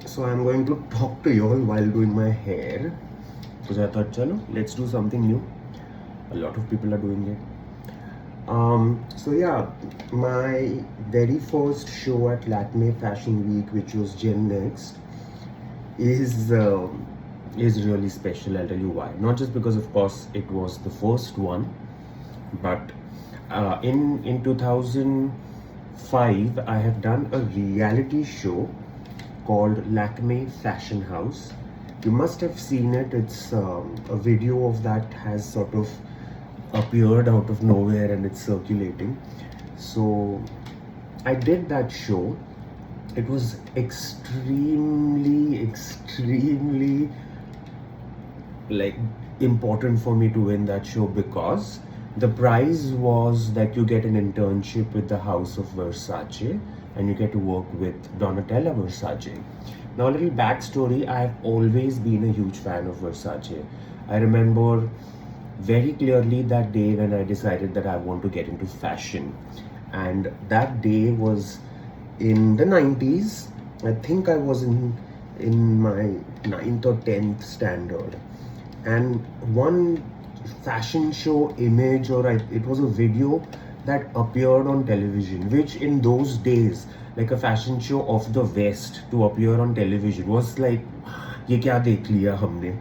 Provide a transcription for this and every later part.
So I'm going to talk to you all while doing my hair because I thought, chalo, let's do something new. A lot of people are doing it. So yeah, my very first show at Lakme Fashion Week, which was GENNEXT, is is really special. I'll tell you why. Not just because, of course, it was the first one, but in 2005, I have done a reality show called Lakme Fashion House. You must have seen it. It's a video of that has sort of appeared out of nowhere and it's circulating. So I did that show. It was extremely like important for me to win that show because the prize was that you get an internship with the House of Versace and you get to work with Donatella Versace. Now, a little backstory, I've always been a huge fan of Versace. I remember very clearly that day when I decided that I want to get into fashion. And that day was in the 90s. I think I was in my 9th or 10th standard. And one fashion show image it was a video that appeared on television, which in those days, like a fashion show of the West to appear on television was like, ye kya dekh liya humne?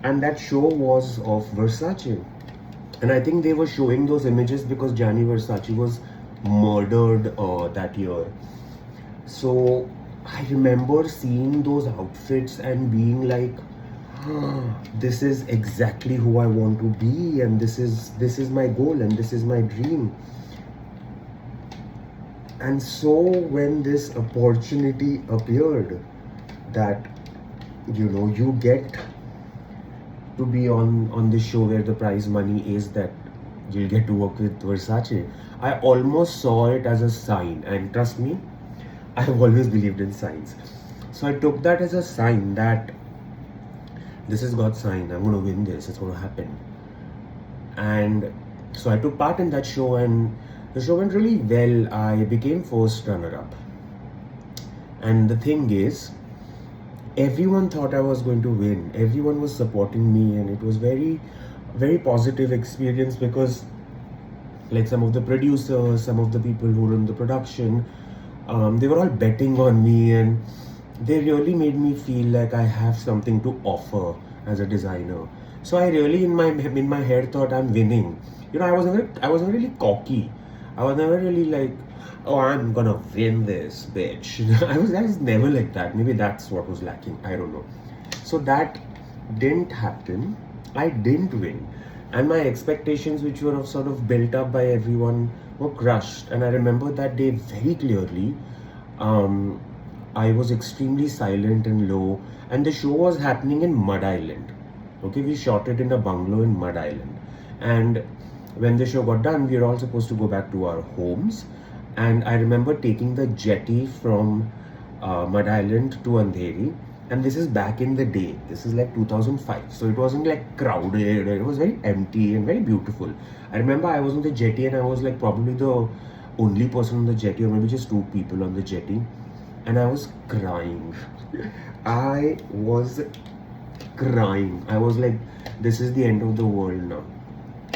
And that show was of Versace. And I think they were showing those images because Gianni Versace was murdered that year. So I remember seeing those outfits and being like, this is exactly who I want to be, and this is my goal, and this is my dream. And so when this opportunity appeared that you get to be on this show where the prize money is that you'll get to work with Versace, I almost saw it as a sign. And trust me, I've always believed in signs. So I took that as a sign that this is God's sign. I'm going to win this. It's going to happen. And so I took part in that show, and the show went really well. I became first runner-up. And the thing is, everyone thought I was going to win. Everyone was supporting me, and it was very positive experience because like some of the producers, some of the people who run the production, they were all betting on me, and they really made me feel like I have something to offer as a designer. So I really in my head thought I'm winning. I wasn't really cocky. I was never really like, oh, I'm gonna win this, bitch. I was never like that. Maybe that's what was lacking. I don't know. So that didn't happen. I didn't win. And my expectations, which were sort of built up by everyone, were crushed. And I remember that day very clearly. I was extremely silent and low, and the show was happening in Mud Island. Okay, we shot it in a bungalow in Mud Island. And when the show got done, we were all supposed to go back to our homes. And I remember taking the jetty from Mud Island to Andheri. And this is back in the day. This is like 2005. So it wasn't like crowded. It was very empty and very beautiful. I remember I was on the jetty and I was like probably the only person on the jetty, or maybe just two people on the jetty. And I was crying. I was crying. I was like, this is the end of the world now.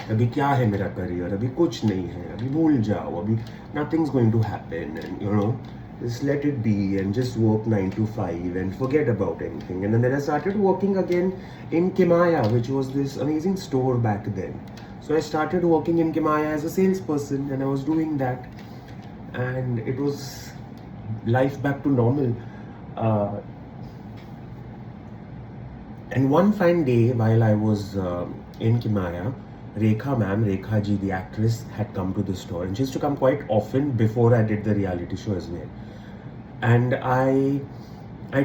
अभी क्या है मेरा career? अभी कुछ नहीं है. अभी भूल जाओ. अभी nothing's going to happen. And just let it be and just work 9 to 5 and forget about anything. And then I started working again in Kimaya, which was this amazing store back then. So I started working in Kimaya as a salesperson, and I was doing that. And it was life back to normal. And one fine day, while I was in Kimaya, Rekha ji, the actress, had come to the store, and she used to come quite often before I did the reality show as well. And I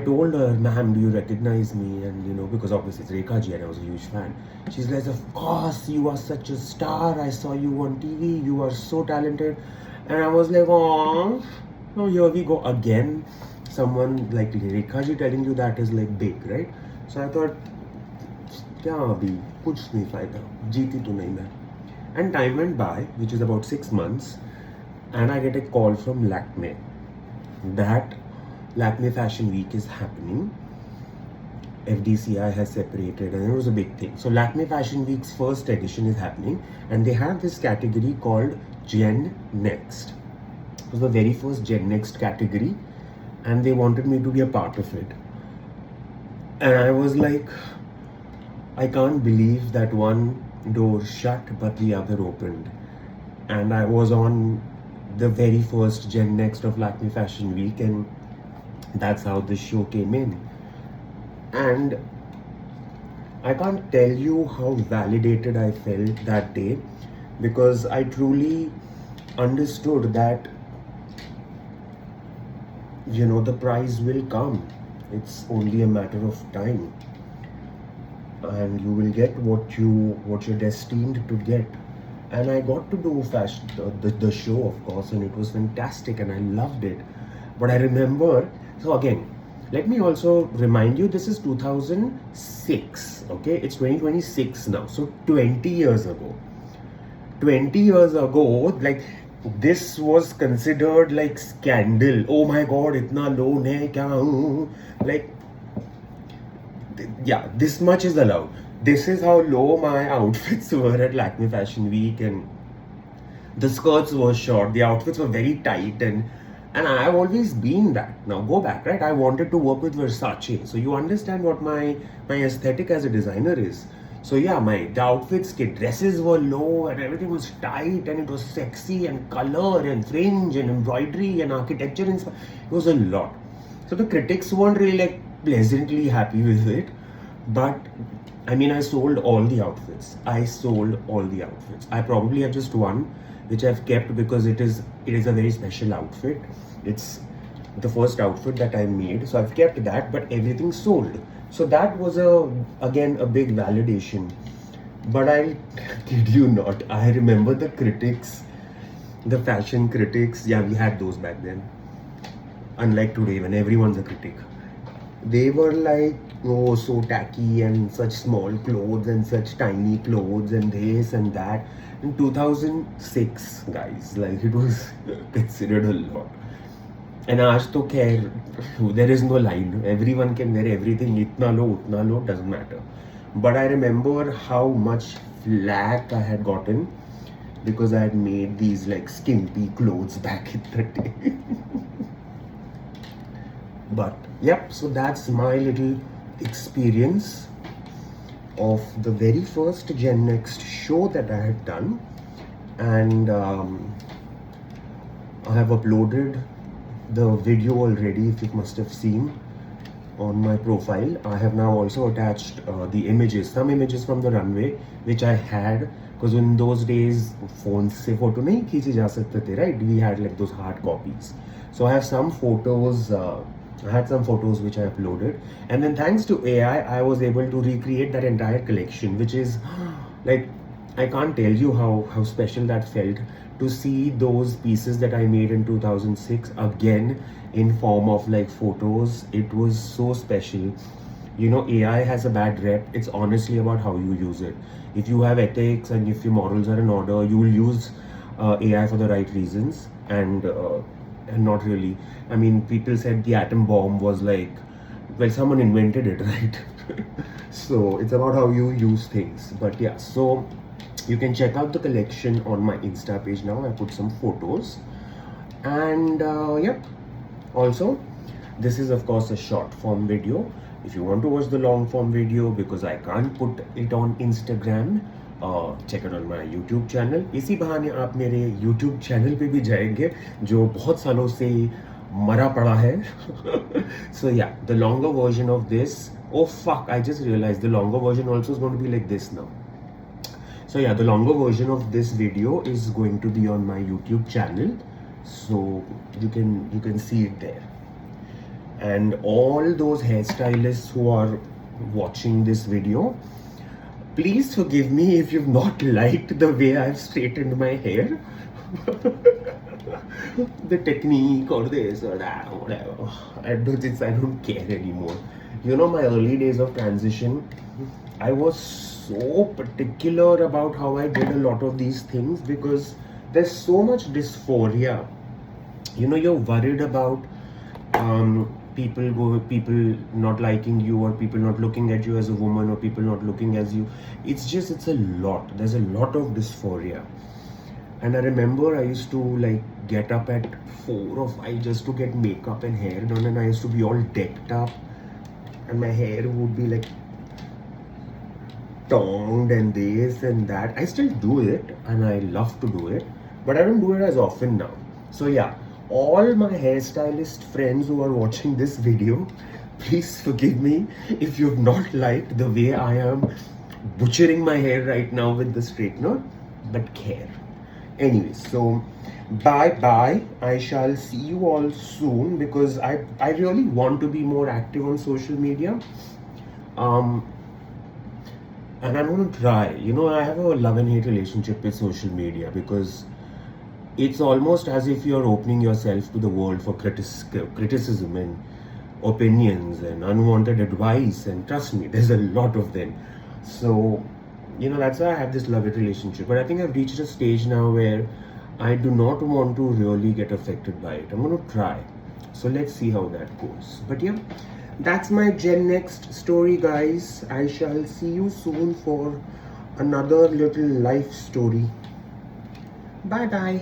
told her, ma'am, do you recognize me? And because obviously it's Rekha ji and I was a huge fan. She's like, of course, you are such a star. I saw you on TV. You are so talented. And I was like, oh, here we go again. Someone like Rekha ji telling you that is like big, right? So I thought, क्या अभी कुछ नहीं फायदा, जीती तो नहीं मैं. And time went by, which is about 6 months, and I get a call from Lakme that Lakme Fashion Week is happening. FDCI has separated and it was a big thing. So Lakme Fashion Week's first edition is happening and they have this category called GENNEXT. It was the very first GENNEXT category and they wanted me to be a part of it. And I was like, I can't believe that one door shut but the other opened. And I was on the very first GENNEXT of Lakme Fashion Week and that's how this show came in. And I can't tell you how validated I felt that day because I truly understood that, you know, the prize will come. It's only a matter of time. And you will get what you're destined to get. And I got to do the show, of course, and it was fantastic and I loved it. But I remember, so again, let me also remind you, this is 2006, okay? It's 2026 now, so 20 years ago. 20 years ago, like, this was considered like scandal. Oh my god, itna low hai kya? Like, yeah, this much is allowed. This is how low my outfits were at Lakme Fashion Week, and the skirts were short, the outfits were very tight, and I've always been that. Now go back, right? I wanted to work with Versace, so you understand what my aesthetic as a designer is. So yeah, the outfits, the dresses were low and everything was tight and it was sexy and color and fringe and embroidery and architecture and stuff. It was a lot. So the critics weren't really like pleasantly happy with it, but I mean, I sold all the outfits. I probably have just one, which I've kept because it is a very special outfit. It's the first outfit that I made, so I've kept that, but everything sold. So that was again a big validation. But I kid you not, I remember the critics, the fashion critics. Yeah, we had those back then. Unlike today, when everyone's a critic. They were like, oh, so tacky and such small clothes and such tiny clothes and this and that. In 2006, guys, like, it was considered a lot. And aaj to khair, there is no line. Everyone can wear everything. Itna low, doesn't matter. But I remember how much flack I had gotten because I had made these like skimpy clothes back in the day. But yep, so that's my little experience of the very first GENNEXT show that I had done. And I have uploaded the video already, if you must have seen on my profile. I have now also attached the images, some images from the runway, which I had, because in those days phones se photo nahi khiche ja sakte the, right? We had like those hard copies. So I have some photos, I had some photos which I uploaded, and then thanks to AI I was able to recreate that entire collection, which is like, I can't tell you how special that felt to see those pieces that I made in 2006 again in form of like photos. It was so special. You know, AI has a bad rep. It's honestly about how you use it. If you have ethics and if your morals are in order, you will use AI for the right reasons, and not really. I mean, people said the atom bomb was like, well, someone invented it, right? So it's about how you use things. But yeah, so you can check out the collection on my Insta page now. I put some photos. And yep. Also, this is of course a short form video. If you want to watch the long form video, because I can't put it on Instagram, check it on my YouTube channel. इसी बहाने आप मेरे YouTube channel पे भी जाएंगे, जो बहुत सालों से मरा पड़ा है. So yeah, the longer version of this. Oh fuck! I just realized the longer version also is going to be like this now. So yeah, the longer version of this video is going to be on my YouTube channel, so you can see it there. And all those hairstylists who are watching this video, please forgive me if you've not liked the way I've straightened my hair. The technique or this or that or whatever. I don't care anymore. You know, my early days of transition, I was so particular about how I did a lot of these things because there's so much dysphoria. You know, you're worried about people not liking you, or people not looking at you as a woman, or people not looking as you. It's a lot. There's a lot of dysphoria. And I remember I used to like get up at 4 or 5 just to get makeup and hair done, and I used to be all decked up, and my hair would be like toned and this and that. I still do it and I love to do it, but I don't do it as often now. So yeah, all my hairstylist friends who are watching this video, please forgive me if you've not liked the way I am butchering my hair right now with the straightener, but care. Anyways, so bye bye. I shall see you all soon, because I really want to be more active on social media. And I'm going to try. I have a love and hate relationship with social media, because it's almost as if you're opening yourself to the world for criticism and opinions and unwanted advice. And trust me, there's a lot of them. So, that's why I have this love-hate relationship. But I think I've reached a stage now where I do not want to really get affected by it. I'm going to try. So let's see how that goes. But yeah, that's my GENNEXT story, guys. I shall see you soon for another little life story. Bye bye.